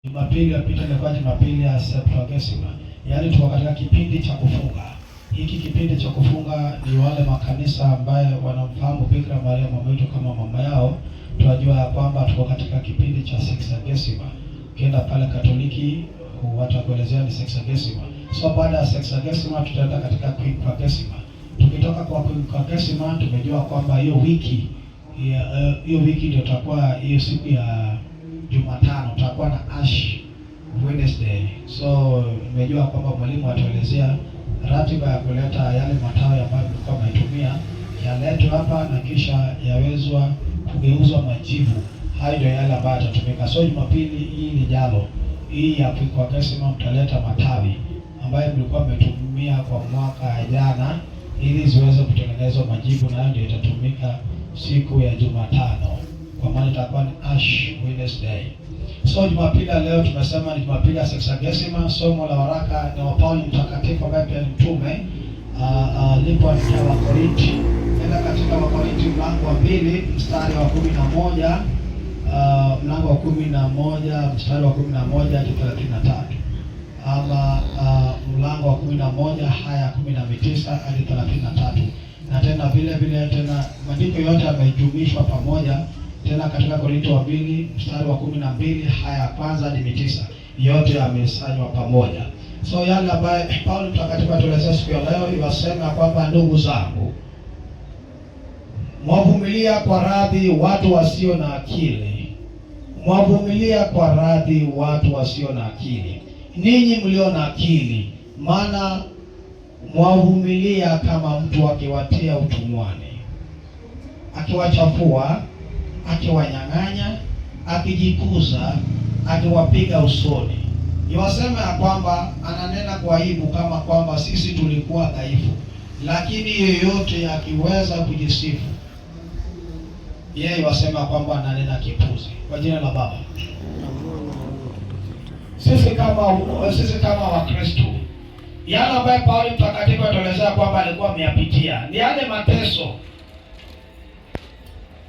Jumapili yapita ilikuwa Jumapili ya Septuagesima. Yaani tuko katika kipindi cha kufunga. Hiki kipindi cha kufunga ni wale makanisa ambaye wanamfahamu Bikira Maria mama yetu kama mama yao, tunajua kwamba tuko katika kipindi cha Sexagesima. Ukienda pale Katoliki watakuelezea ni Sexagesima. So baada ya Sexagesima tutaenda katika Quinquagesima. Tukitoka kwa Quinquagesima tumejua kwamba hiyo wiki ndio tutakuwa hiyo siku ya Jumatano tutakuwa na Ash Wednesday. So nimejua kwamba mwalimu atuelezea ratiba ya kuleta yale matawi ambayo tulikuwa tunaitumia yaletwe hapa na kisha yawezwa kugeuzwa majivu. Hayo ndio yale ambayo yatatumika. So Jumapili hii lijalo, hii ya Quinquagesima mtaleta matawi ambayo mlikuwa mmetumia kwa mwaka jana ili ziweze kutengenezwa majivu, na ndio itatumika siku ya Jumatano, kwa maana itakuwa ni Ash Wednesday. So Jumapili leo tumesema ni Jumapili ya Sexagesima. Somo la waraka ni wa Paulo mtakatifu ambaye pia ni mtume alipo kwa Wakorinti. Nenda katika Wakorinti mlango wa 2 mstari wa 11, mlango wa 11 mstari wa 11 hadi 33, ama mlango wa 11 haya 19 hadi 33. Na tena vile tena maandiko yote yamejumlishwa pamoja tena katika Korinto wa 2 mstari wa 12 haya kwanza hadi 9, yote yamesanywa pamoja. So yale ambaye Paulo mtakatifu atuelezea siku ya leo yasema kwamba ndugu zangu, mwavumilia kwa radhi watu wasio na akili. Mwavumilia kwa radhi watu wasio na akili. Ninyi mlio na akili, maana mwavumilia kama mtu akiwatia utumwani, akiwachafua, akiwanyang'anya, akijikuza, akiwapiga usoni. Niwasema ya kwamba ananena kwa aibu kama kwamba sisi tulikuwa dhaifu, lakini yeyote akiweza kujisifu, yeye wasema kwamba ananena kipuzi. Kwa jina la Baba. Sisi kama Wakristo, yale ambaye Paulo mtakatifu atuelezea kwamba alikuwa ameyapitia ni yale mateso,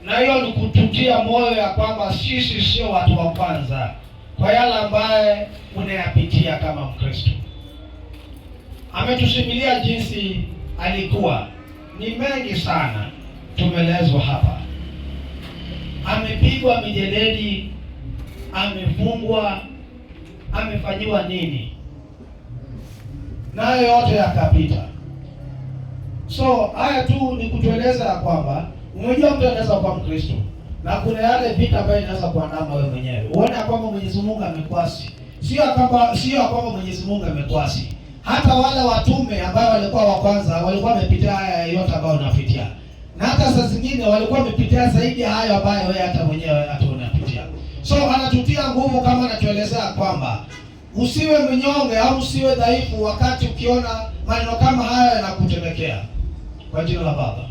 na hiyo ni kututia moyo ya kwamba sisi sio watu wa kwanza kwa yale ambaye unayapitia kama Mkristo. Ametusimulia jinsi alikuwa, ni mengi sana tumelezwa hapa. Amepigwa mijeledi, amefungwa, amefanyiwa nini, nayo yote yakapita. So haya tu ni kutueleza ya kwamba unajua mtu anaweza kuwa Mkristo na kuna yale vita ambayo inaweza kuandama wewe mwenyewe. Uone kwamba Mwenyezi Mungu amekwasi. Sio kwamba Mwenyezi Mungu amekwasi. Hata wale watume ambao walikuwa wa kwanza walikuwa wamepitia haya yote ambayo unapitia. Na hata saa zingine walikuwa wamepitia zaidi hayo ambayo wewe hata mwenyewe hata unapitia. So anatutia nguvu kama anatuelezea kwamba usiwe mnyonge au usiwe dhaifu wakati ukiona maneno kama haya yanakutendekea. Kwa jina la Baba.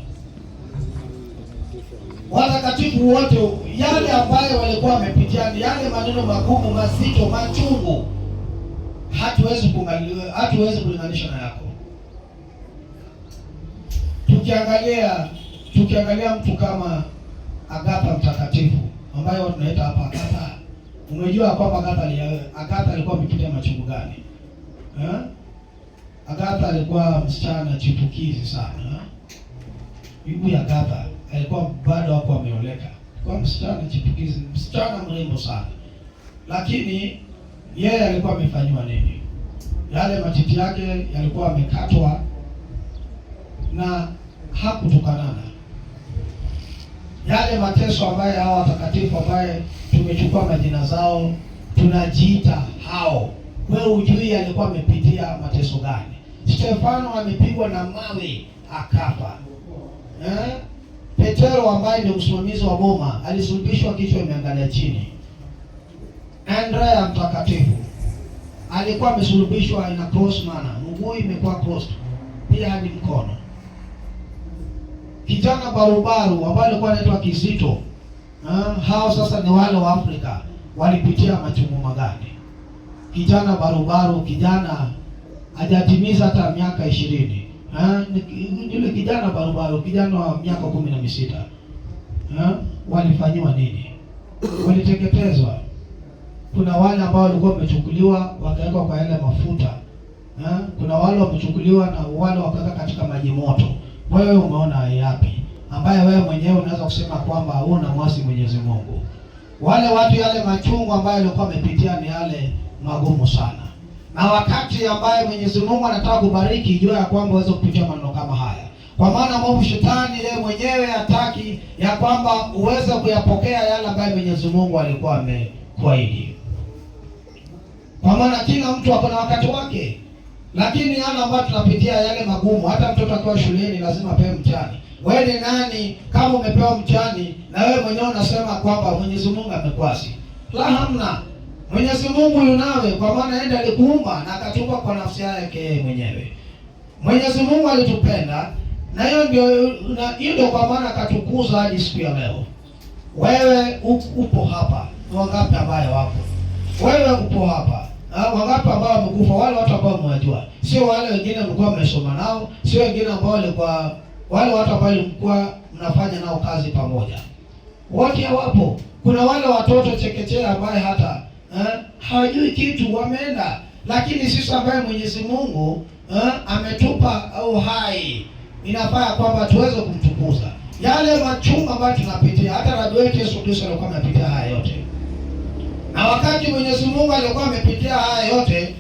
Watakatifu wote yale ambayo walikuwa wamepitia, yale maneno magumu, mazito, machungu, hatuwezi kulinganisha na yako. Tukiangalia mtu kama Agatha mtakatifu ambaye tunaita hapa Agatha. Umejua kwamba Agatha alikuwa amepitia machungu gani? Agatha alikuwa msichana chipukizi sana. Bibi Agatha alikuwa bado hapo ameoleka. Alikuwa msichana chipukizi, msichana mrembo sana. Lakini yeye alikuwa amefanywa nini? Yale matiti yake yalikuwa amekatwa na hakutukanana. Yale mateso ambaye hao watakatifu ambaye tumechukua majina zao tunajiita hao, wewe ujui alikuwa amepitia mateso gani. Stefano amepigwa na mawe akafa. Petero ambaye ndio msimamizi wa boma alisulubishwa, kichwa imeangalia chini. Andrea mtakatifu alikuwa amesulubishwa ina cross manner, mguu imekuwa cross pia hadi mkono. Kijana barubaru ambaye alikuwa anaitwa Kizito, hao sasa ni wale wa Afrika walipitia machungu magani. Kijana barubaru, kijana hajatimiza hata miaka 20. Yule kijana barubaru, kijana wa miaka 16. Walifanywa nini? Waliteketezwa. kuna wale ambao walikuwa wamechukuliwa wakawekwa kwa yale mafuta. Kuna wale wamechukuliwa na wale wakaweka katika maji moto. Wewe umeona yapi ambaye wewe mwenyewe unaweza kusema kwamba wewe unamwasi Mwenyezi Mungu? Wale watu yale machungu ambayo walikuwa wamepitia ni yale magumu sana. Na wakati ambaye Mwenyezi Mungu anataka kubariki, jua ya kwamba uweze kupitia maneno kama haya. Kwa maana mwovu shetani yeye mwenyewe hataki ya kwamba uweze kuyapokea yale ambayo Mwenyezi Mungu alikuwa amekuahidi. Kwa maana kila mtu ako na wakati wake. Lakini yale ambayo tunapitia yale magumu, hata mtoto akiwa shuleni lazima apewe mtihani. Wewe ni nani kama umepewa mtihani na wewe mwenyewe unasema kwamba Mwenyezi Mungu amekwasi? La, hamna. Mwenyezi Mungu yunawe, kwa maana yeye alikuumba na akatupa kwa nafsi yake mwenyewe. Mwenyezi Mungu alitupenda na hiyo ndio kwa maana akatukuza hadi siku ya leo. Wewe upo hapa, wangapi ambao wapo? Wewe upo hapa. Wangapi ambao wamekufa? Wale watu ambao mwajua. Sio wale wengine mlikuwa mmesoma nao, sio wengine ambao walikuwa wale watu ambao mlikuwa mnafanya nao kazi pamoja. Wote hawapo. Kuna wale watoto chekechea ambaye hata hawajui kitu wameenda. Lakini sisi ambaye Mwenyezi Mungu ametupa uhai, inafaa kwamba tuweze kumtukuza. Yale machungu ambayo tunapitia, hata Rabi wetu Yesu Kristo alikuwa amepitia haya yote. Na wakati Mwenyezi Mungu alikuwa amepitia haya yote,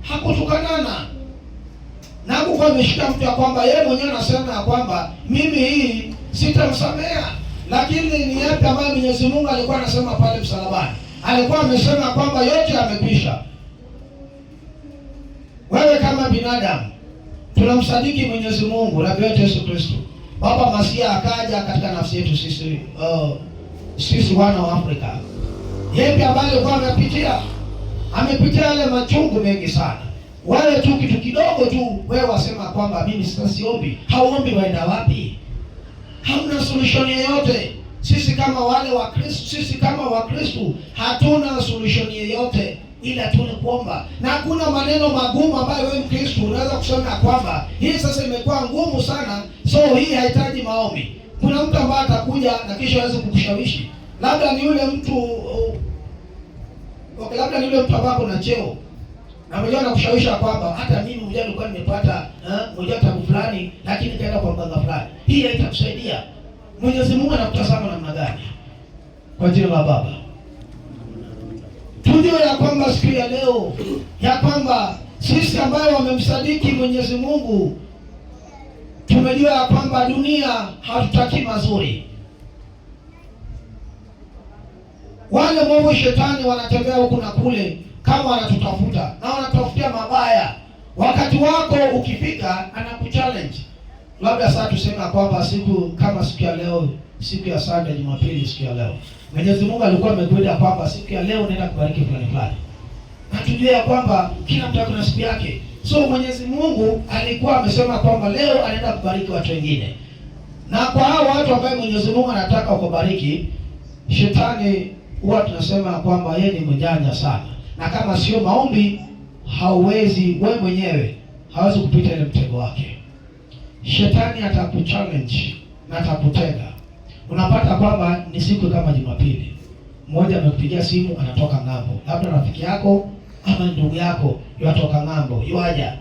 hakutukanana. Na hakuwa ameshika mtu ya kwamba yeye mwenyewe anasema ya kwamba mimi hii sitamsamea. Lakini ni yapi ambayo Mwenyezi Mungu alikuwa anasema pale msalabani? Alikuwa amesema kwamba yote yamekwisha. Wewe kama binadamu tunamsadiki Mwenyezi Mungu, Rabi wetu Yesu Kristo. Baba Masia akaja katika nafsi yetu sisi wana wa Afrika. Yeye ambaye alikuwa amepitia yale machungu mengi sana. Wale tu kitu kidogo tu wewe wasema kwamba mimi siombi. Hauombi waenda wapi? Hamna solution yoyote. Sisi kama wale wa Kristo, sisi kama wa Kristo hatuna solution yoyote ila tuna kuomba. Na hakuna maneno magumu ambayo wewe Mkristo unaweza kusema kwamba hii sasa imekuwa ngumu sana, so hii haihitaji maombi. Kuna mtu ambaye atakuja na kisha aweze kukushawishi. Labda ni yule mtu ambaye kuna cheo. Na mmoja anakushawisha kwamba hata mimi mmoja nilikuwa nimepata mmoja tabu fulani lakini kaenda kwa mganga fulani. Hii haitakusaidia. Mwenyezi Mungu anakutazama namna gani? Kwa jina la Baba. Tujue ya kwamba siku ya leo ya kwamba sisi ambao wamemsadiki Mwenyezi Mungu tumejua ya kwamba dunia hatutaki mazuri. Wale mwovu shetani wanatembea huku na kule kama wanatutafuta na wanatafutia mabaya. Wakati wako ukifika anakuchallenge. Labda sasa tuseme kwamba siku ya leo, siku ya Sunday, Jumapili, siku ya leo Mwenyezi Mungu alikuwa amekuja kwamba siku ya leo naenda kubariki fulani fulani. Na tujue ya kwamba kila mtu ana siku yake. So Mwenyezi Mungu alikuwa amesema kwamba leo anaenda kubariki watu wengine. Na kwa hao watu ambao Mwenyezi Mungu anataka kubariki, shetani huwa tunasema kwamba yeye ni mjanja sana. Na kama sio maombi, hauwezi wewe mwenyewe hawezi kupita ile mtego wake. Shetani atakuchallenge na atakutega. Unapata kwamba ni siku kama Jumapili, mmoja amekupigia simu anatoka ng'ambo, labda rafiki yako ama ndugu yako yotoka ng'ambo, yuaja.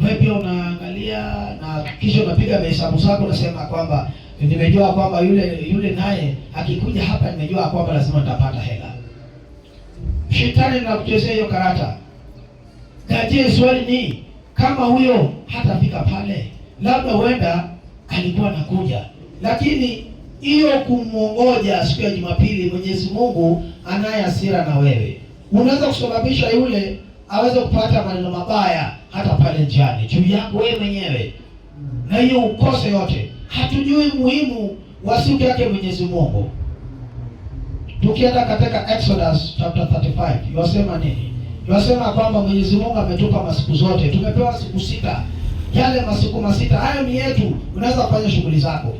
Wewe pia unaangalia na kisha unapiga mahesabu zako, unasema kwamba nimejua kwamba yule naye akikuja hapa nimejua kwamba lazima nitapata hela. Shetani anakuchezea hiyo karata. Kaje swali ni kama huyo hatafika pale, labda huenda alikuwa anakuja, lakini hiyo kumuongoja siku ya Jumapili, Mwenyezi Mungu anaye hasira na wewe. Unaweza kusababisha yule aweze kupata maneno mabaya hata pale njiani juu yako wewe mwenyewe. Na hiyo ukose yote. Hatujui muhimu wa siku yake Mwenyezi Mungu. Tukienda katika Exodus chapter 35, yasema nini? Yasema kwamba Mwenyezi Mungu ametupa masiku zote. Tumepewa siku 6. Yale masiku 6 hayo ni yetu, unaweza kufanya shughuli zako.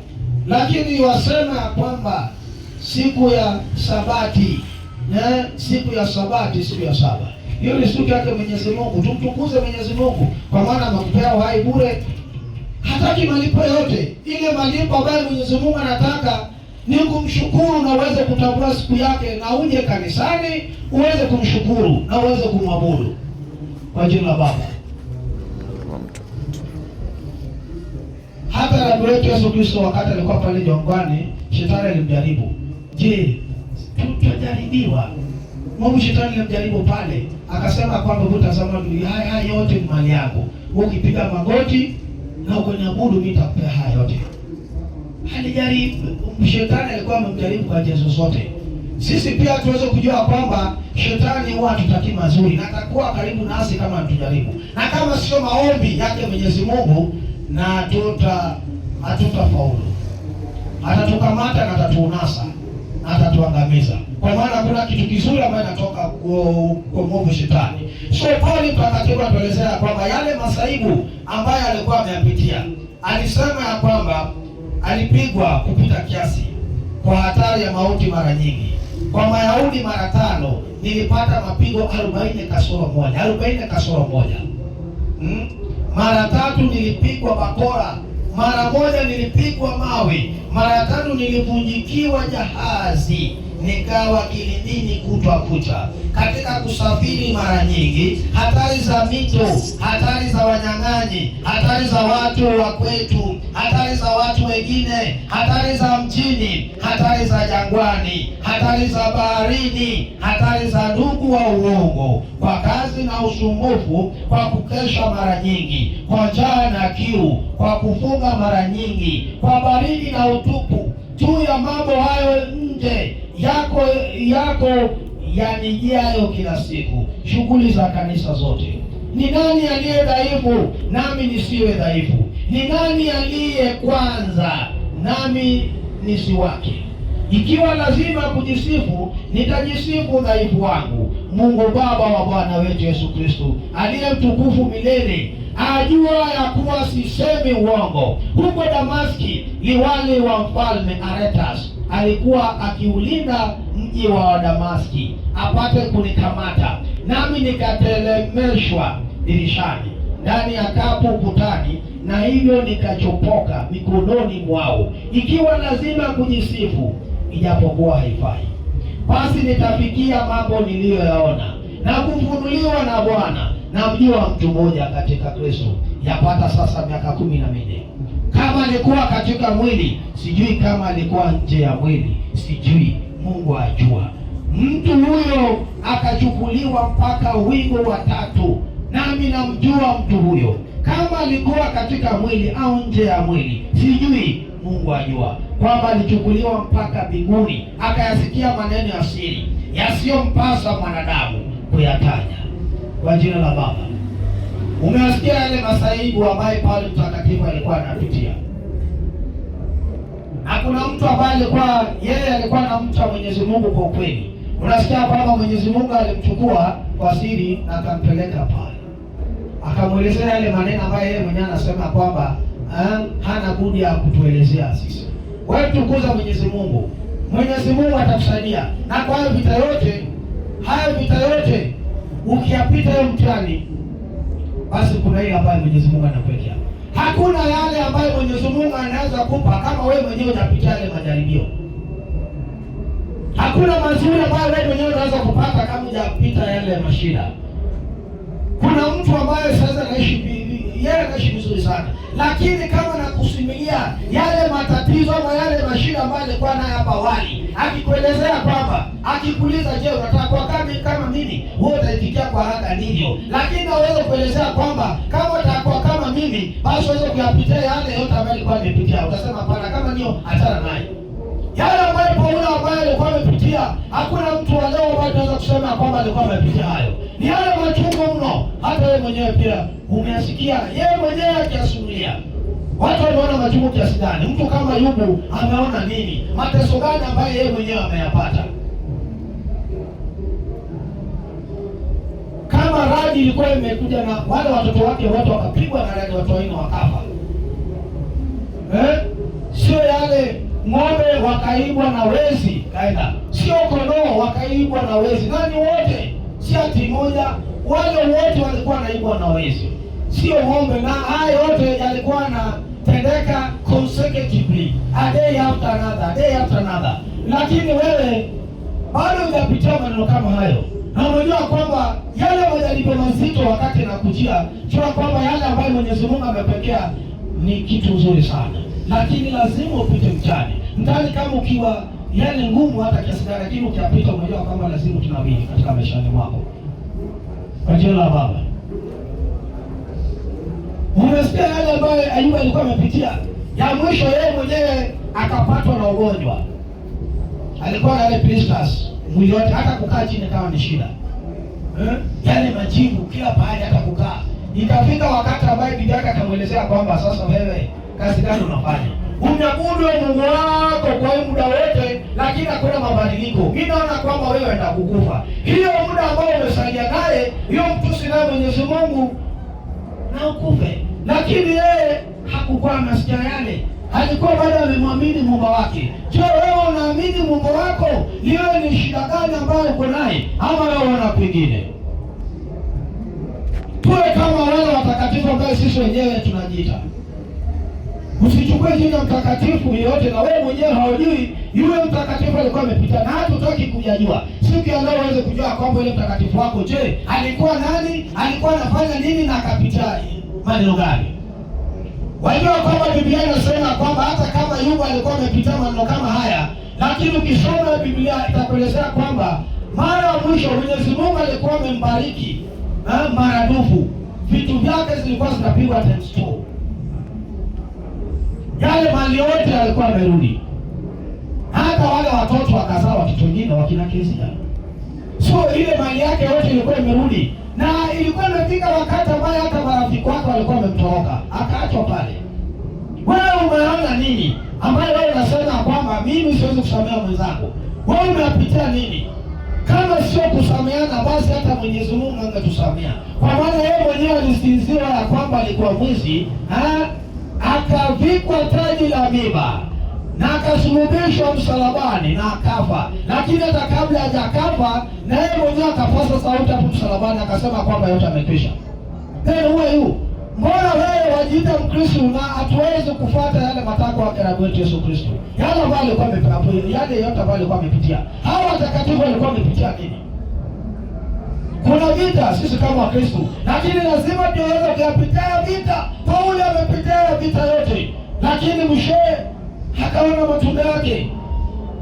Lakini wasema kwamba siku ya Sabati, siku ya Sabati, siku ya saba. Hiyo ni siku yake Mwenyezi Mungu. Tumtukuze Mwenyezi Mungu kwa maana amekupea uhai bure. Hataki malipo yote. Ile malipo ambayo Mwenyezi Mungu anataka ni kumshukuru na uweze kutambua siku yake, na uje kanisani uweze kumshukuru na uweze kumwabudu kwa jina la Baba. Hata Rabi wetu Yesu Kristo wakati alikuwa pale jangwani, shetani alimjaribu. Je, tutajaribiwa? Mungu shetani alimjaribu pale, akasema kwamba utazama dunia haya yote ni mali yako. Wewe ukipiga magoti na ukaniabudu mimi nitakupea haya yote. Alijaribu, shetani alikuwa amemjaribu kwa njia zote. Sisi pia tuweze kujua kwamba shetani huwa hatutaki mazuri na atakuwa karibu nasi kama tujaribu. Na kama sio maombi yake Mwenyezi Mungu, na hatutafaulu. Atatukamata na atatuunasa na atatuangamiza. Kwa maana kuna kitu kizuri ambacho inatoka kwa mwovu shetani. So Paulo mtakatifu anatuelezea kwamba yale masaibu ambayo alikuwa ameyapitia, alisema ya kwamba alipigwa kupita kiasi, kwa hatari ya mauti mara nyingi. Kwa Mayahudi mara 5 nilipata mapigo 40 kasoro moja. Mara 3 nilipigwa bakora, mara 1 nilipigwa mawe, mara 5 nilivunjikiwa jahazi, nikawa kilindini kutwa kucha. Katika kusafiri mara nyingi, hatari za mito, hatari za wanyang'anyi, hatari za watu wa kwetu, hatari za watu wengine, hatari za mjini, hatari za jangwani, hatari za baharini, hatari za ndugu wa uongo, kwa kazi na usumbufu, kwa kukesha mara nyingi, kwa njaa na kiu, kwa kufunga mara nyingi, kwa baridi na utupu. Juu ya mambo hayo nje yako yanijiayo kila siku, shughuli za kanisa zote. Ni nani aliye dhaifu nami nisiwe dhaifu? Ni nani aliye kwanza nami nisiwake? Ikiwa lazima kujisifu, nitajisifu dhaifu wangu. Mungu Baba wa Bwana wetu Yesu Kristo, aliye mtukufu milele, ajua ya kuwa sisemi uongo. Huko Damaski, liwali wa mfalme Aretas alikuwa akiulinda mji wa Damaski apate kunikamata, nami nikatelemeshwa dirishani ndani ya kapu ukutani, na hivyo nikachopoka mikononi mwao. Ikiwa lazima kujisifu, ijapokuwa haifai, basi nitafikia mambo niliyoyaona na kufunuliwa na Bwana. Namjua mtu mmoja katika Kristo, yapata sasa miaka 14. Kama alikuwa katika mwili, sijui; kama alikuwa nje ya mwili, sijui; Mungu ajua. Mtu huyo akachukuliwa mpaka wingu wa 3, nami namjua mtu huyo; kama alikuwa katika mwili au nje ya mwili, sijui; Mungu ajua. Kwamba alichukuliwa mpaka mbinguni, akayasikia maneno ya siri yasiyompasa mwanadamu kuyataja. Kwa jina la Baba. Umesikia yale masaibu ambayo Paulo mtakatifu alikuwa anapitia. Na kuna mtu ambaye alikuwa anamcha Mwenyezi Mungu kwa ukweli. Unasikia kwamba Mwenyezi Mungu alimchukua kwa siri na akampeleka pale, akamwelezea yale maneno ambayo yeye mwenyewe anasema kwamba hana budi ya kutuelezea sisi. Wewe tukuza Mwenyezi Mungu, Mwenyezi Mungu atakusaidia. Na kwa hiyo vita yote ukiyapita hiyo mtihani, basi kuna ile ambayo Mwenyezi Mungu anakuwekea. Hakuna yale ambayo Mwenyezi Mungu anaweza kupa kama wewe mwenyewe unapitia yale majaribio. Hakuna mazuri ambayo wewe mwenyewe unaweza kupata kama hujapita yale mashida. Kuna mtu ambaye sasa anaishi vizuri sana, lakini kama nakusimulia yale matatizo ama yale mashida ambayo alikuwa nayo hapa awali, akikuelezea kwamba, akikuuliza, je, unataka kuwa kama mimi? Wewe utaitikia kwa haraka ndivyo. Lakini naweza kuelezea kwamba kama utakuwa kama mimi, basi uweze kuyapitia yale yote ambayo alikuwa amepitia. Utasema hapana, kama niyo achana naye. Yale ambayo Paulo ambaye alikuwa amepitia, hakuna mtu wa leo ambaye anaweza kusema kwamba alikuwa amepitia hayo. Ni yale machungu mno, hata yeye mwenyewe pia umeyasikia yeye mwenyewe akiyasimulia. Watu wameona machungu kiasi gani? Mtu kama Ayubu ameona nini? Mateso gani ambayo yeye mwenyewe ameyapata? Kama radi ilikuwa imekuja na wale watoto wake wote wakapigwa na radi, watu wengine wakafa. Sio yale ng'ombe wakaibwa na wezi kaenda, sio kondoo wakaibwa na wezi. Nani wote? Si ati moja, wale wote walikuwa naibwa na wezi, sio ng'ombe. Na haya yote yalikuwa na inatendeka consecutively, a day after another, a day after another, lakini wewe bado hujapitia maneno kama hayo, na unajua kwamba yale majaribio mazito wakati yanakujia, jua kwamba yale ambayo Mwenyezi Mungu amepekea ni kitu nzuri sana, lakini lazima upite mtani kama ukiwa yale ngumu hata kiasi gani, lakini ukiyapita unajua kwamba lazima tunawili katika maisha yako. Kwa jina la Baba. Umesikia yale ambayo Ayubu alikuwa amepitia? Ya mwisho yeye mwenyewe akapatwa na ugonjwa. Alikuwa na ile blisters mwili wote, hata kukaa chini kama ni shida. Yale majivu kila pahali hata kukaa. Ikafika wakati ambaye bibi yake akamwelezea kwamba sasa wewe kazi gani unafanya? Unaabudu Mungu wako kwa muda wote, lakini hakuna mabadiliko. Mimi naona kwamba wewe enda kukufa. Hiyo muda ambao umesalia naye, hiyo mtusi naye Mwenyezi Mungu na ukufe. Lakini yeye hakukuwa anasikia yale. Alikuwa bado amemwamini Mungu wake. Je, wewe unaamini Mungu wako? Liwe ni shida gani ambayo uko naye, ama wewe una pengine? Tuwe kama wale watakatifu ambao sisi wenyewe tunajiita. Usichukue jina mtakatifu yote na wewe mwenyewe haujui yule mtakatifu alikuwa amepita, na hatutaki kujua. Siku ya leo uweze kujua kwamba yule mtakatifu wako, je, alikuwa nani? Alikuwa anafanya nini na akapitia maneno gani? Wajua kwamba Biblia inasema kwamba hata kama Ayubu alikuwa amepitia maneno kama haya, lakini ukisoma Biblia itakuelezea kwamba mara ya mwisho Mwenyezi Mungu alikuwa amembariki maradufu. Vitu vyake zilikuwa zinapigwa times 2. Yale mali yote alikuwa amerudi. Hata wale watoto wakazaa watoto wengine wakina Kezia. So ile mali yake yote ilikuwa imerudi. Na ilikuwa imefika wakati ambaye hata marafiki wake walikuwa wamemtoroka, akaachwa pale. Wewe umeona nini ambaye wewe unasema kwamba mimi siwezi kusamehe mwenzangu? Wewe unapitia nini? Kama sio kusameheana, basi hata Mwenyezi Mungu angetusamea. Kwa maana yeye mwenyewe alisinziwa ya kwamba alikuwa mwizi, akavikwa taji la miba na akasulubishwa msalabani na akafa. Lakini hata kabla hajakafa, na yeye mwenyewe akapasa sauti hapo msalabani akasema kwamba yote amekwisha. Then huyu, mbona wewe wajiita Mkristo na hatuwezi kufuata yale matakwa yake na wetu Yesu Kristo? Yale ambayo alikuwa amepitia, yale yote ambayo alikuwa amepitia. Hawa watakatifu walikuwa wamepitia nini? Kuna vita sisi kama Wakristo, lakini lazima tuweze kuyapitia vita. Paulo amepitia vita yote, lakini mwishowe akaona matunda yake.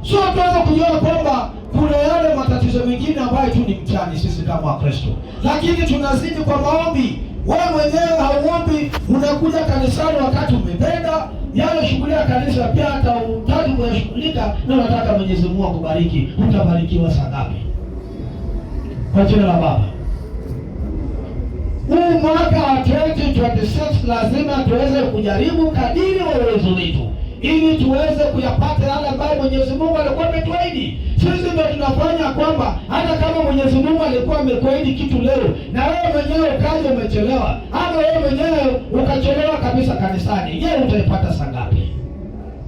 Sio tuweze kujua kwamba kuna yale matatizo mengine ambayo tu ni mtani sisi kama Wakristo, lakini tunazidi kwa maombi. Wewe mwenyewe hauombi, unakuja kanisani wakati umependa yale shughuli ya kanisa, pia hata utaki kuyashughulika na unataka Mwenyezi Mungu akubariki. Utabarikiwa saa ngapi? Kwa jina la Baba. Huu mwaka wa 2026 lazima tuweze kujaribu kadiri wa uwezo wetu, ili tuweze kuyapata yale ambayo Mwenyezi Mungu alikuwa ametuahidi. Sisi ndio tunafanya kwamba hata kama Mwenyezi Mungu alikuwa amekuahidi kitu leo, na wewe mwenyewe ukaja umechelewa, ama wewe mwenyewe ukachelewa kabisa kanisani, je, utaipata saa ngapi?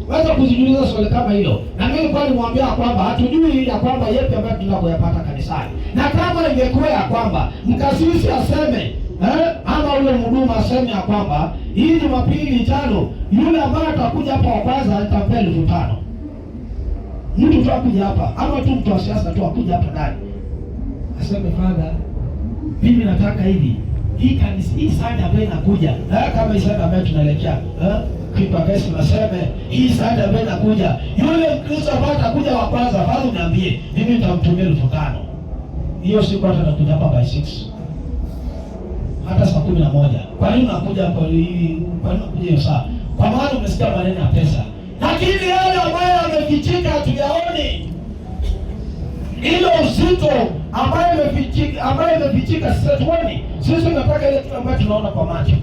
Waweza kujiuliza swali kama hilo. Na mimi kwa nimwambia kwamba hatujui ya kwamba yepi ambayo tunakoyapata kanisani. Na kama ingekuwa ya kwamba mkasisi aseme ama ule mhuduma aseme ya kwamba hii Jumapili ijayo yule ambaye atakuja hapa wa kwanza atapewa 5,000. Mtu tu akuja hapa, ama tu mtu wa siasa tu akuja hapa ndani aseme, Father, mimi nataka hivi, hii kanisa, hii sana ambayo inakuja, kama hii sana ambayo tunaelekea kipa kesi naseme hii sana ambayo inakuja, yule Mkristo ambaye atakuja wa kwanza, Father niambie, mimi nitamtumia 5,000. Hiyo siku hata nakuja hapa by 6, hata saa 11. Kwa nini unakuja hapo hivi? Kwa nini unakuja hiyo saa? Kwa maana umesikia maneno ya pesa. Lakini yale ambayo yamefichika hatuyaoni. Ile uzito ambayo imefichika sisi hatuoni. Sisi tunataka ile kitu ambayo tunaona kwa macho.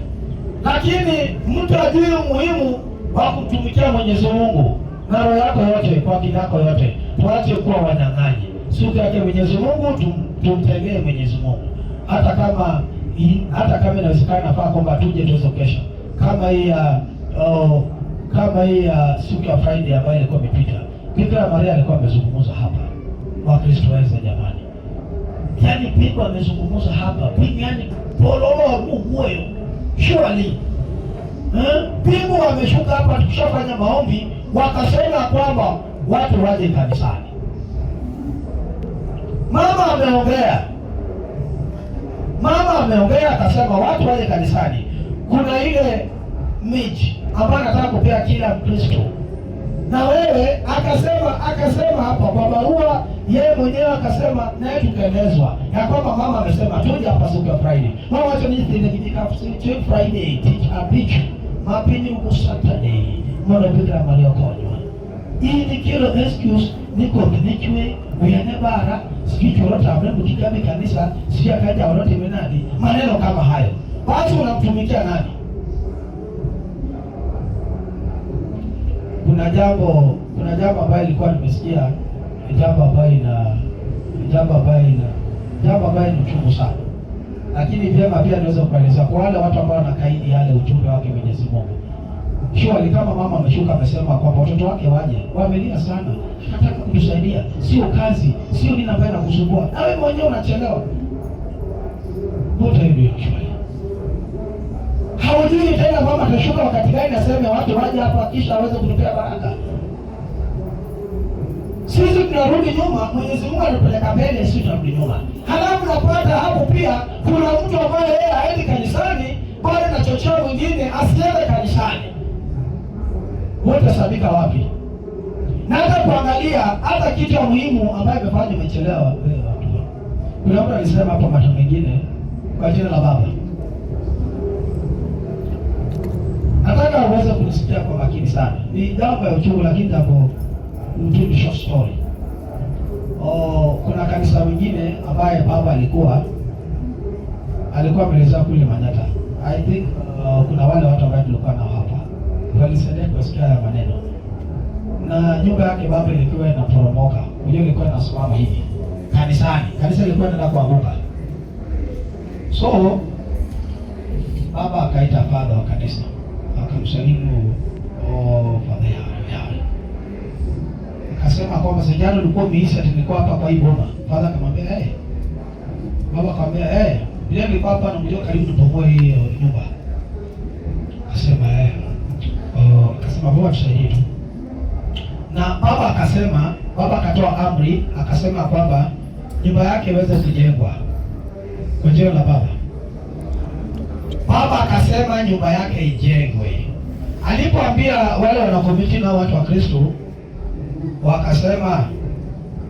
Lakini mtu ajue umuhimu wa kutumikia Mwenyezi Mungu na roho yako yote, kwa akili yako yote. Tuache kuwa wanyang'anyi. Siku yake Mwenyezi Mungu tumtegee Mwenyezi Mungu. Hata kama inawezekana nafaa kwamba tuje tuweze kesha. Kama hii ya siku ya Friday ambayo ilikuwa imepita. Bikira Maria alikuwa amezungumza hapa. Wakristo waweza jamani. Yaani Bikira amezungumza hapa. Yaani pololo wa Mungu huyo. Surely Mbingu wameshuka hapa, tukishafanya maombi, wakasema kwamba watu waje kanisani. Mama ameongea akasema watu waje kanisani. Kuna ile miji ambayo nataka kupea kila Mkristo, na wewe akasema hapa kwa barua, yeye mwenyewe akasema, naye tukaelezwa ya kwamba mama amesema tuje hapa siku ya Friday. Mama wacha ni Friday teach a bitch mapini uko Saturday mwana Bikira Maria konywa. Hii ni kilo excuse niko kinichwe uyanebara sikicho rota mrembo kikabi kanisa sikia kaja orote menadi maneno kama hayo. Basi unamtumikia nani? Kuna jambo ambayo ilikuwa nimesikia, jambo ambayo ni chungu sana, lakini vyema pia naweza kueleza kwa wale watu ambao wanakaidi yale ujumbe wake Mwenyezi Mungu. Shwari kama mama ameshuka amesema kwamba watoto wake waje, wamelia sana, nataka kutusaidia, sio kazi, sio nini ambaye nakusumbua, na wewe mwenyewe unachelewa. Wote hivi shwari. Haujui tena mama atashuka wakati gani aseme watu waje hapa kisha aweze kutupea baraka. Sisi tunarudi nyuma, Mwenyezi Mungu anatupeleka mbele, sisi tunarudi nyuma. Halafu napata hapo pia kuna mtu ambaye yeye haendi kanisani, bali anachochea mwingine asiende kanisani. Wote sabika wapi? Na hata kuangalia hata kitu muhimu ambayo imefanya umechelewa wewe watu. Kuna mtu alisema hapo mara mengine kwa jina la Baba. Nataka uweze kunisikia kwa makini sana. Ni jambo ya uchungu lakini jambo mtu short story. Kuna kanisa mwingine ambaye baba alikuwa ameleza kule Manyata. I think kuna wale watu ambao tulikuwa nao hapa. Walisaidia kusikia haya maneno. Na nyumba yake baba ilikuwa inaporomoka. Unajua ilikuwa inasimama hivi. Kanisani. Kanisa ilikuwa inaenda kuanguka. So baba akaita father wa kanisa. Akamsalimu father yao. Akasema kwamba sijana ulikuwa umeisha nilikuwa hapa kwa hii boma. Father akamwambia baba akamwambia bila nilikuwa hapa na mjua karibu tupomoe hii nyumba. Akasema akasema baba tusaidie tu. Na baba akatoa amri akasema kwamba nyumba yake iweze kujengwa kwa jina la baba. Baba akasema nyumba yake ijengwe. Alipoambia wale wanakomiti na watu wa Kristo, wakasema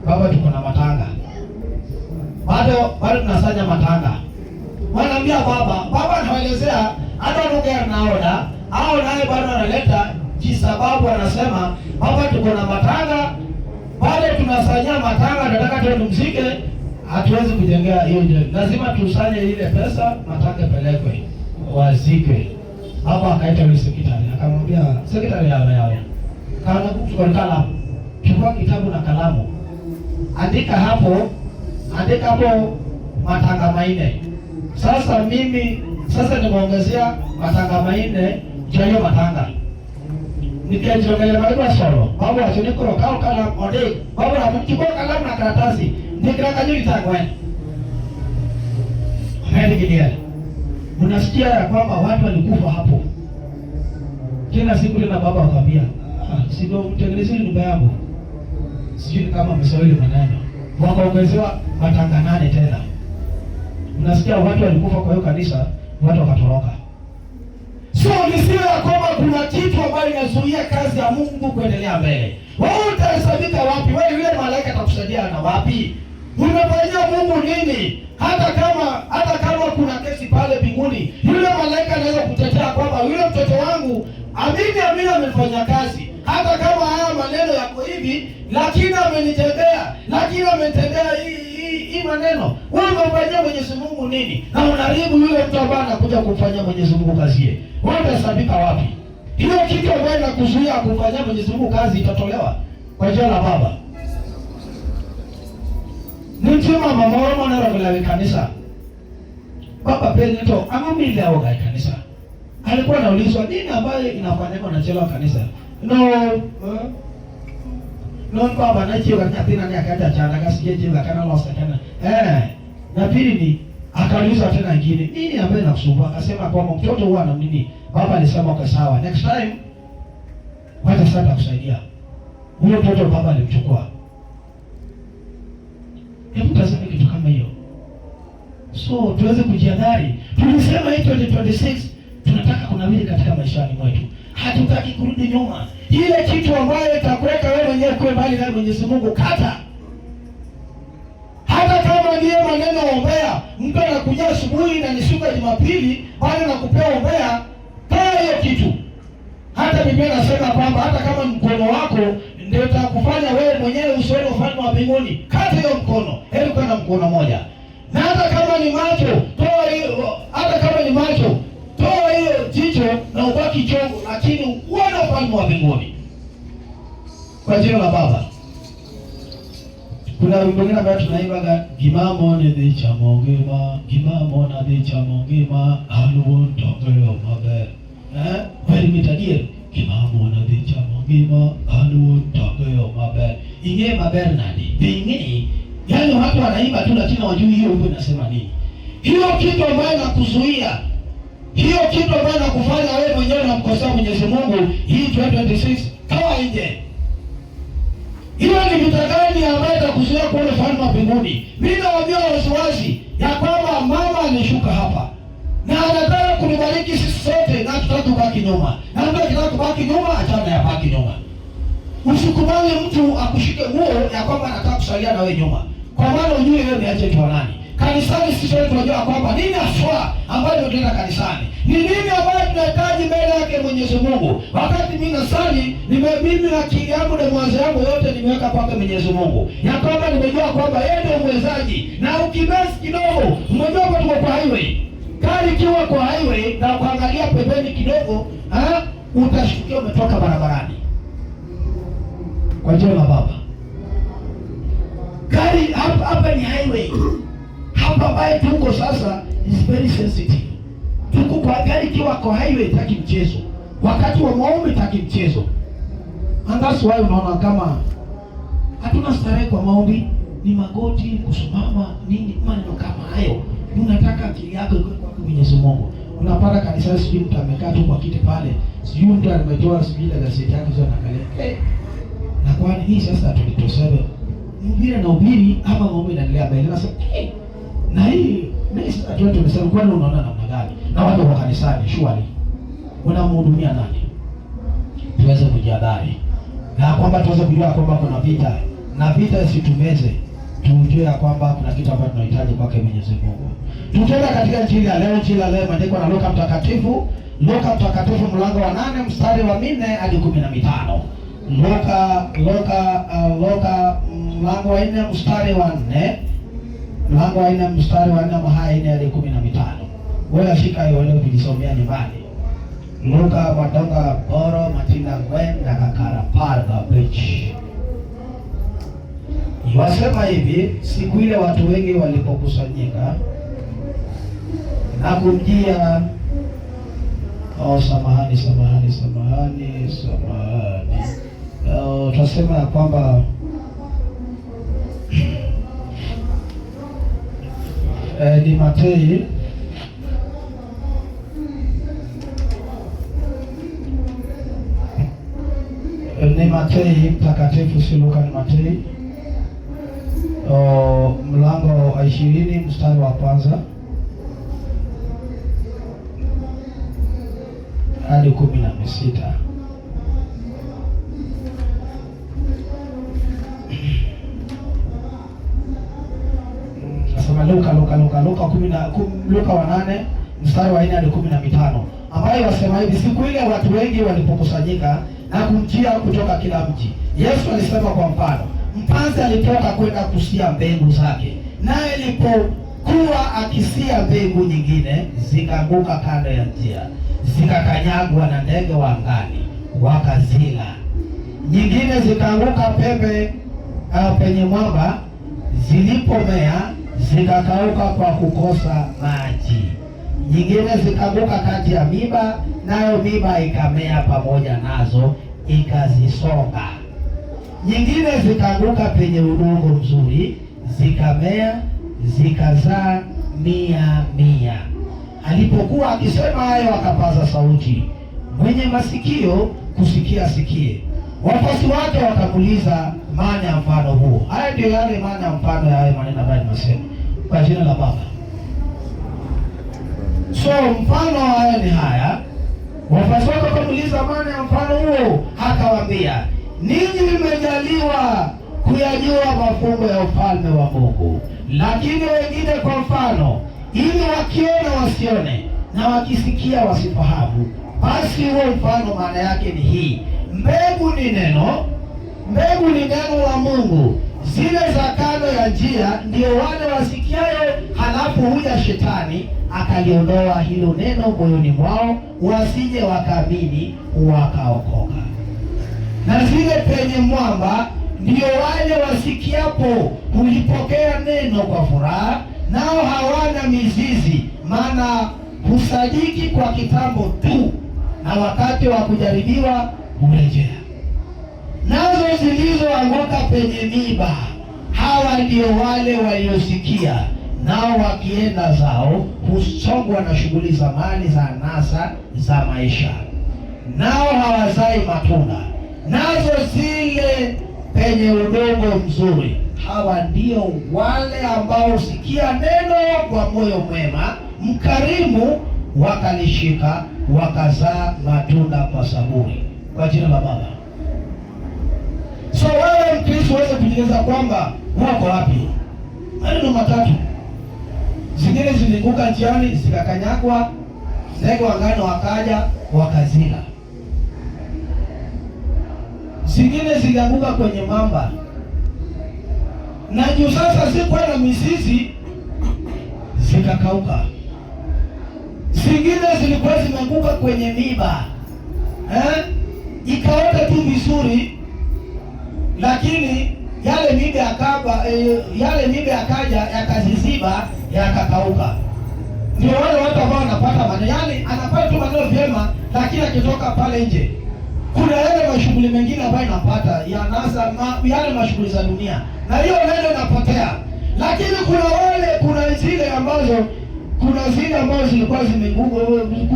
baba tuko na matanga. Bado tunasanya matanga. Wanaambia baba anaelezea hata lugha naona au naye bado analeta jisababu, anasema baba tuko na matanga, bado tunasanya matanga, nataka tuendumzike, hatuwezi kujengea hiyo ndio. Lazima tusanye ile pesa, matanga pelekwe wazike. Baba akaita yule sekretari, akamwambia sekretari yao. Kalamu. Chukua kitabu na kalamu. Andika hapo matanga manne. Sasa nimeongezea matanga manne juu hiyo matanga. Nikajiongea na solo. Baba achonikoro kalamu ode. Baba anachukua kalamu na karatasi. Nikakanyuli tagwe. Hadi kidia. Unasikia ya kwamba watu walikufa hapo. Kila siku tena baba akamwambia, sio mtengenezee nyumba yangu. Sijui kama msawili maneno. Wakaongezewa matanga 8 tena. Unasikia watu walikufa kwa hiyo kanisa, watu wakatoroka. Sio nisiwe ya kwamba kuna kitu ambacho inazuia kazi ya Mungu kuendelea mbele. Wewe utahesabika wapi? Wewe yule malaika atakusaidia na wapi? Unafanyia Mungu nini? Hata kama kuna kesi pale mbinguni, yule malaika anaweza kutetea kwamba yule mtoto wangu amini amefanya kazi. Hata kama haya maneno yako hivi, lakini amenitendea, lakini amenitendea hii maneno. Wewe unafanyia Mwenyezi Mungu nini? Na unaribu yule mtu ambaye anakuja kumfanyia Mwenyezi Mungu kazi yake. Wewe utasabika wapi? Hiyo kitu ambacho inakuzuia kumfanyia Mwenyezi Mungu kazi itatolewa kwa jina la Baba. Nitima mama wangu na kanisa. Baba Benito amamile hao kanisa. Alikuwa anaulizwa nini ambayo inafanywa na chela kanisa. No baba na chela katina ni akaja chana kasije chela kana losa kana. Na pili ni Akauliza tena ingine, nini ambaye nakusumbua? Akasema kwamba mtoto huwa na nini. Baba alisema okay, sawa, next time wacha sasa kusaidia. Huyo mtoto baba alimchukua. Hebu tazama kitu kama hiyo. So tuweze kujiadhari. Tulisema hii 2026 tunataka kunawiri katika maishani mwetu. Hatutaki kurudi nyuma. Ile kitu ambayo itakuweka wewe mwenyewe kwa mbali na Mwenyezi Mungu, kata. Hata kama ndiye maneno ombea, mtu anakuja asubuhi na ni siku ya Jumapili, bali nakupea ombea, toa hiyo kitu. Hata Biblia inasema kwamba hata kama mkono wako ndio utakufanya wewe mwenyewe usione ufalme wa mbinguni, kata hiyo mkono. Heri kwa na mkono moja. Na hata kama ni macho, toa hiyo. Hata kama ni macho, toa hiyo jicho na ubaki chongo, lakini uone ufalme wa mbinguni. Kwa jina la Baba. Kuna wimbo mwingine ambao tunaimba, gimamo ni dhicha mongema, gimamo na dhicha mongema, aluon tongeo maber. Wali mitadier, gimamo na dhicha mongema, aluon tongeo maber. Inge maber nani? Bingi. Yaani watu wanaimba tu lakini hawajui hiyo wimbo inasema nini. Hiyo kitu ambayo inakuzuia, hiyo kitu ambayo inakufanya wewe mwenyewe unamkosea Mwenyezi Mungu, hii 2026 toa nje. Hiyo ni vita gani ambayo itakuzuia kuona ufalme wa mbinguni? Mimi nawaambia wasiwasi ya kwamba mama ameshuka hapa na anataka kunibariki sisi sote, na tutaki kubaki nyuma. Na mtu akitaka kubaki nyuma, achana ya baki nyuma. Usikubali mtu akushike nguo ya kwamba anataka kusalia na wewe nyuma. Kwa maana ujue wewe ni aje kwa nani. Kanisani sisi wote tunajua kwamba nini aswa ambayo tunaenda kanisani. Ni nini ambayo tunahitaji mbele yake Mwenyezi Mungu. Wakati mimi nasali, mimi akili yangu na mawazo yangu yote nimeweka kwake Mwenyezi Mungu. Ya kwamba nimejua kwamba yeye ndiye mwezaji. Na ukimesi kidogo, unajua kwa tuko kwa highway. Gari kiwa kwa highway na kuangalia pembeni kidogo, utashukia umetoka barabarani. Kwa jina la Baba. Gari hapa ni highway. Hapa ambaye tuko sasa is very sensitive. Tuko kwa gari kiwa kwa highway, taki mchezo. Wakati wa maombi taki mchezo. And that's why unaona kama hatuna starehe kwa maombi, ni magoti, kusimama, nini, maneno kama hayo. Unataka akili yako iko kwa Mwenyezi Mungu. Unapata kanisa sijui mtu amekaa tu kwa kiti pale, sijui mtu ametoa sijui la gazeti yake sio naangalia. Na kwani hii sasa tulitosebe. Mhubiri na ubiri ama maombi inaendelea mbele. Nasema na hii sasa tumesema kwani unaona namna gani? Na watu wa kanisani surely wanamhudumia nani? Tuweze kujihadhari. Na kwamba tuweze kujua kwamba kuna vita. Na vita isitumeze. Tujue ya kwamba kuna kitu ambacho tunahitaji kwake Mwenyezi Mungu. Tutaenda katika injili ya leo. Injili ya leo imeandikwa na Luka Mtakatifu. Luka Mtakatifu mlango wa 8 mstari wa 4 hadi 15. Luka mlango wa 4 mstari wa 4. Mlango wa 4 mstari wa 4 hadi 15. Wewe ashika hiyo leo kujisomea nyumbani. Luka madonga boro matinda kwenda kakara parga beach. Wasema hivi, siku ile watu wengi walipokusanyika na kumjia samahani. Tunasema ya kwamba ni Matei mtakatifu, si Luka, ni Matei. Mlango wa 20 mstari wa kwanza hadi 16. Nasema Luka wa 8 mstari wa 4 hadi 15, ambayo wasema hivi: siku ile watu wengi walipokusanyika na kumjia kutoka kila mji, Yesu alisema kwa mfano, mpanzi alitoka kwenda kusia mbegu zake, naye alipokuwa akisia mbegu nyingine, zikaanguka kando ya njia, zikakanyagwa na ndege wa angani wakazila. Nyingine zikaanguka penye mwamba, zilipomea zikakauka kwa kukosa maji. Nyingine zikaanguka kati ya miba, nayo miba ikamea pamoja nazo ikazisonga. Nyingine zikaanguka penye udongo mzuri, zikamea zikazaa 100. Alipokuwa akisema hayo, akapaza sauti, mwenye masikio kusikia asikie. Wafuasi wake wakamuuliza maana ya mfano huo. Haya ndio yale maana ya mfano ya hayo maneno ambayo nimesema kwa jina la Baba. So mfano haya ni haya. Wafuasi wake wakamuuliza maana ya mfano huo, akawaambia, ninyi mmejaliwa kuyajua mafumbo ya ufalme wa Mungu, lakini wengine kwa mfano, ili wakiona wasione na wakisikia wasifahamu. Basi huo mfano maana yake ni hii: mbegu ni neno la Mungu. Zile za kando ya njia ndio wale wasikiayo, halafu huja shetani akaliondoa hilo neno moyoni mwao, wasije wakaamini wakaokoka. Na zile penye mwamba ndio wale wasikiapo hulipokea neno kwa furaha, nao hawana mizizi, maana husadiki kwa kitambo tu, na wakati wa kujaribiwa hurejea. Nazo zilizoanguka penye miiba, hawa ndio wale waliosikia, nao wakienda zao husongwa na shughuli za mali za anasa za maisha, nao hawazai matunda. Nazo zile penye udongo mzuri, hawa ndio wale ambao husikia neno kwa moyo mwema mkarimu, wakalishika, wakazaa matunda kwa saburi. Kwa jina la Baba. So wewe Mkristo uweze kujieleza kwamba wako wapi? Maneno matatu. Zingine zilianguka njiani, zikakanyagwa, ndege wa angani wakaja wakazila. Zingine zilianguka kwenye mamba, na juu sasa zikuwa na mizizi, zikakauka. Zingine zilikuwa zimeanguka kwenye miba, ikaota tu vizuri, lakini yale miba yakaja yakaziziba, yakakauka. Ndio wale watu ambao wanapata maneno, yaani anapata tu maneno vyema, lakini akitoka pale nje kuna yale mashughuli mengine ambayo inapata ya nasa yale mashughuli za dunia, na hiyo neno inapotea. Lakini kuna zile ambazo zilikuwa zimeanguka,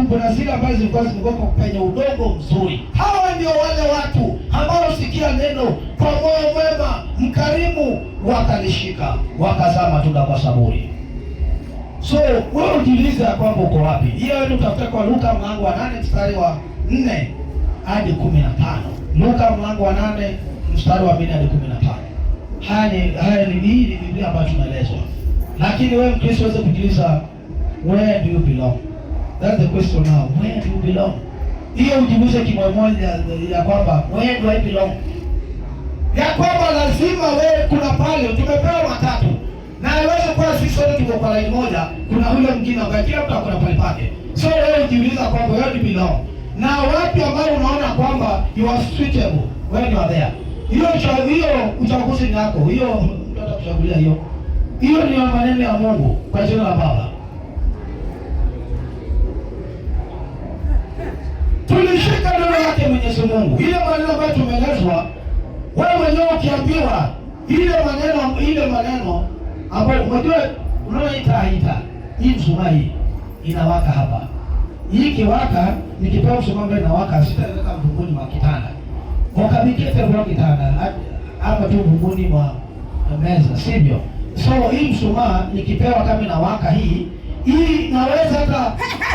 kuna zile ambazo zilikuwa zimeanguka kwenye udongo mzuri. Hawa ndio wale watu ambao sikia neno kwa moyo mwema mkarimu, wakalishika, wakazaa matunda kwa saburi. So wewe ujiulize kwamba uko wapi? Hiyo ndio utafuta kwa Luka mlango wa 8 mstari wa 4 hadi 15. Luka mlango wa 8 mstari wa 4 hadi 15. Haya ni Biblia ambayo tunaelezwa. Lakini wewe Mkristo uweze kujiuliza, where do you belong? That's the question now. Where do you belong? Hiyo ujiulize kimoja ya kwamba where do I belong? Ya kwamba lazima wewe, kuna pale tumepewa matatu, na haiwezi kuwa sisi wote tuko kwa line moja, kuna yule mwingine ambaye kila mtu akona pale pake. So wewe ujiuliza kwamba where do you belong? Na wapi ambao unaona kwamba you are suitable when you are there. Hiyo uchaguzi ni yako. Hiyo mtu atakuchagulia hiyo. Hiyo ni maneno ya Mungu kwa jina la Baba. Tulishika neno lake Mwenyezi Mungu. Ile maneno ambayo tumeelezwa, wewe mwenyewe ukiambiwa ile maneno ambayo unajua unaoita hii mshumaa hii inawaka hapa. Hii kiwaka nikipewa mshumaa ambaye inawaka, sitaweka mbunguni mwa kitanda. Wakabikete kwa kitanda hapa tu mbunguni mwa meza, sivyo? So hii mshumaa nikipewa kama inawaka hii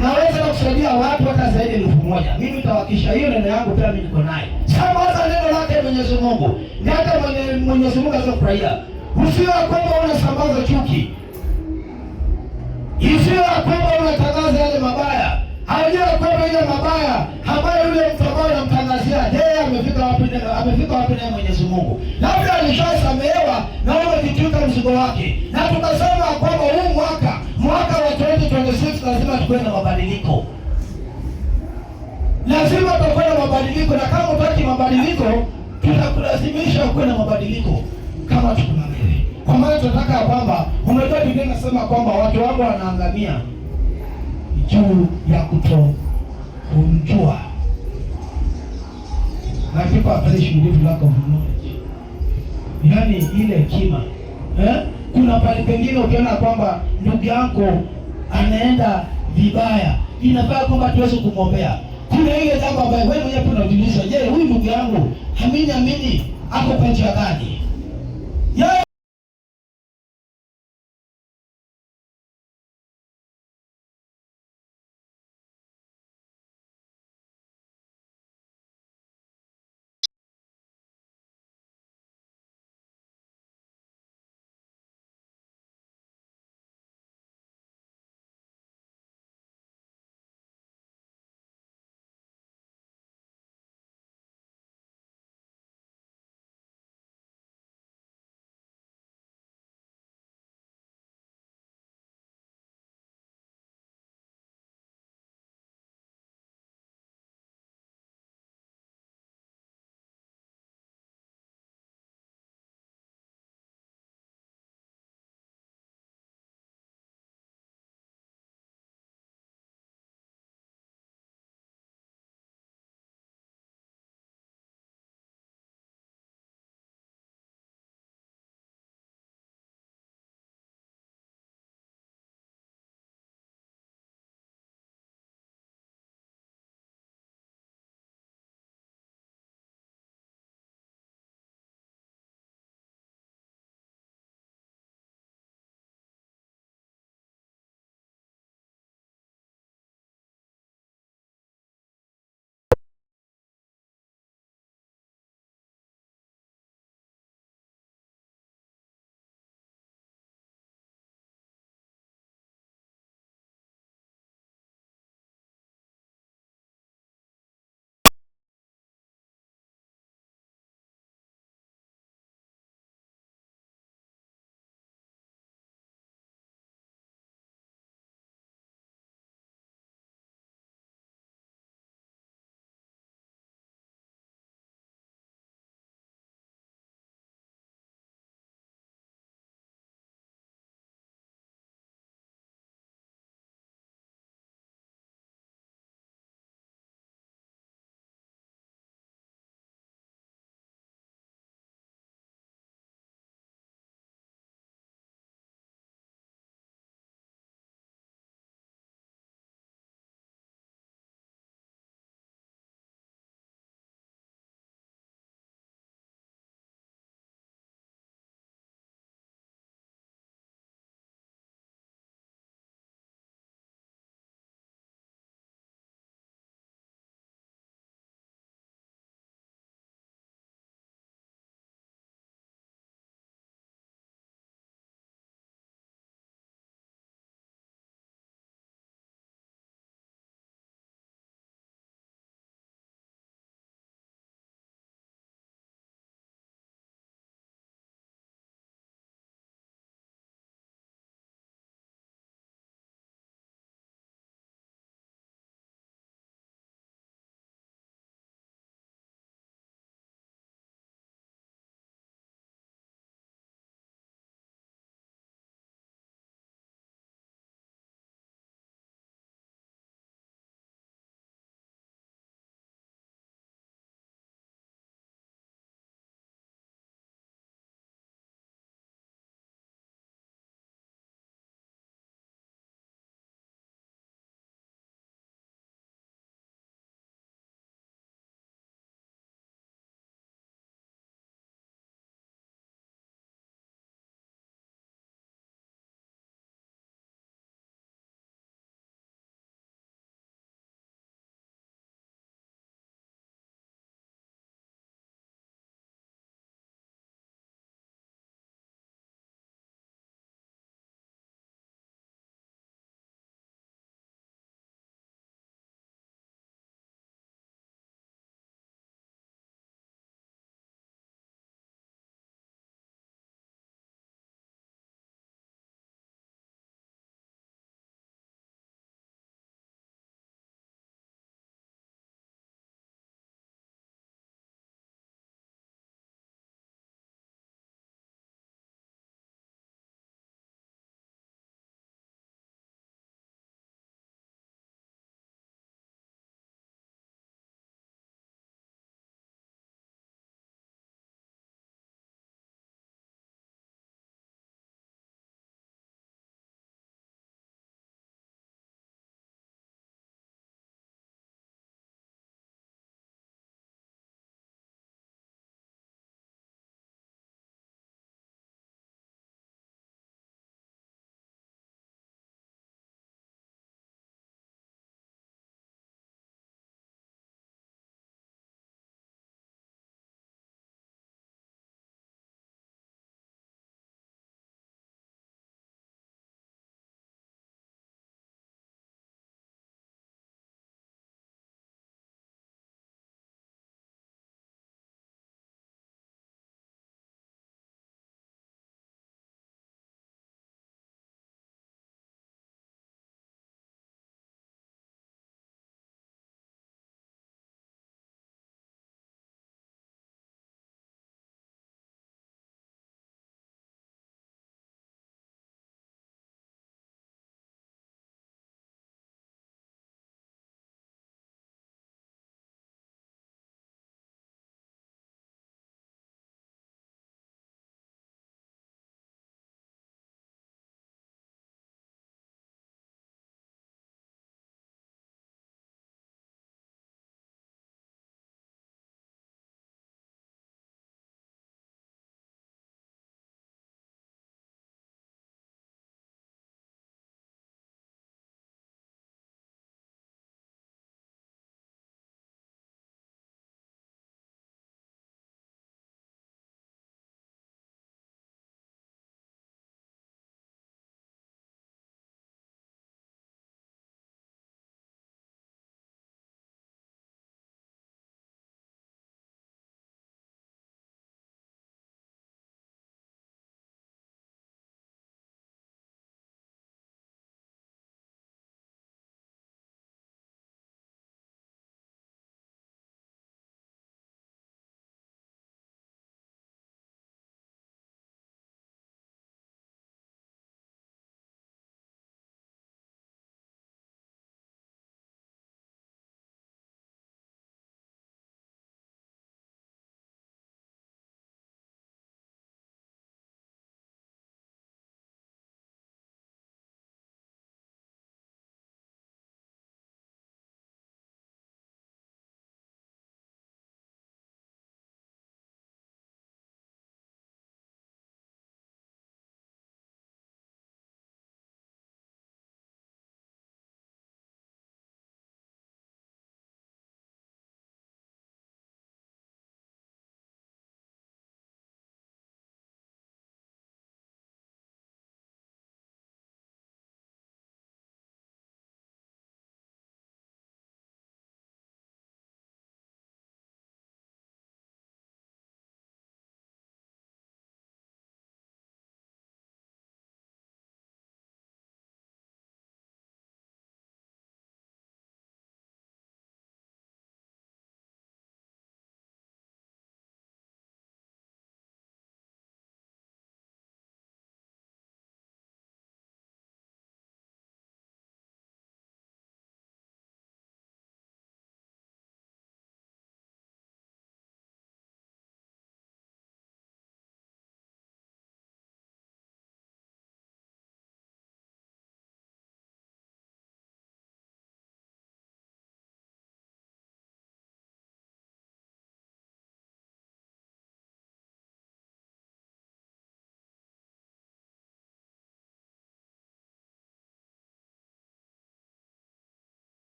naweza kusaidia watu hata zaidi ya 1000. Mimi nitawakisha hiyo neno yangu, pia mimi niko naye. Sasa neno lake Mwenyezi Mungu ni hata Mwenyezi Mungu azofurahia. Usiwe kwamba unasambaza chuki, usiwe kwamba unatangaza yale mabaya. Hajua kwamba ile mabaya ambayo yule mtu ambaye anamtangazia, yeye amefika wapi na Mwenyezi Mungu. Labda alishasamehewa na umekituka mzigo wake. Na tukasema kwamba huu mwaka wa 2026 lazima tukue na mabadiliko. Lazima tukue na mabadiliko, na kama utaki mabadiliko, tutakulazimisha ukue na mabadiliko kama tukunamele. Kwa maana tunataka kwamba, unajua Biblia inasema kwamba watu wangu wanaangamia juu ya kutomjua. Na people are very sure lack of knowledge. Yaani ile hekima. Kuna pale pengine ukiona kwamba ndugu yako anaenda vibaya, inafaa kwamba tuweze kumwombea. Kuna ile jambo ambayo wewe mwenyewe unajiuliza, je, huyu ndugu yangu amini ako kwa njia gani?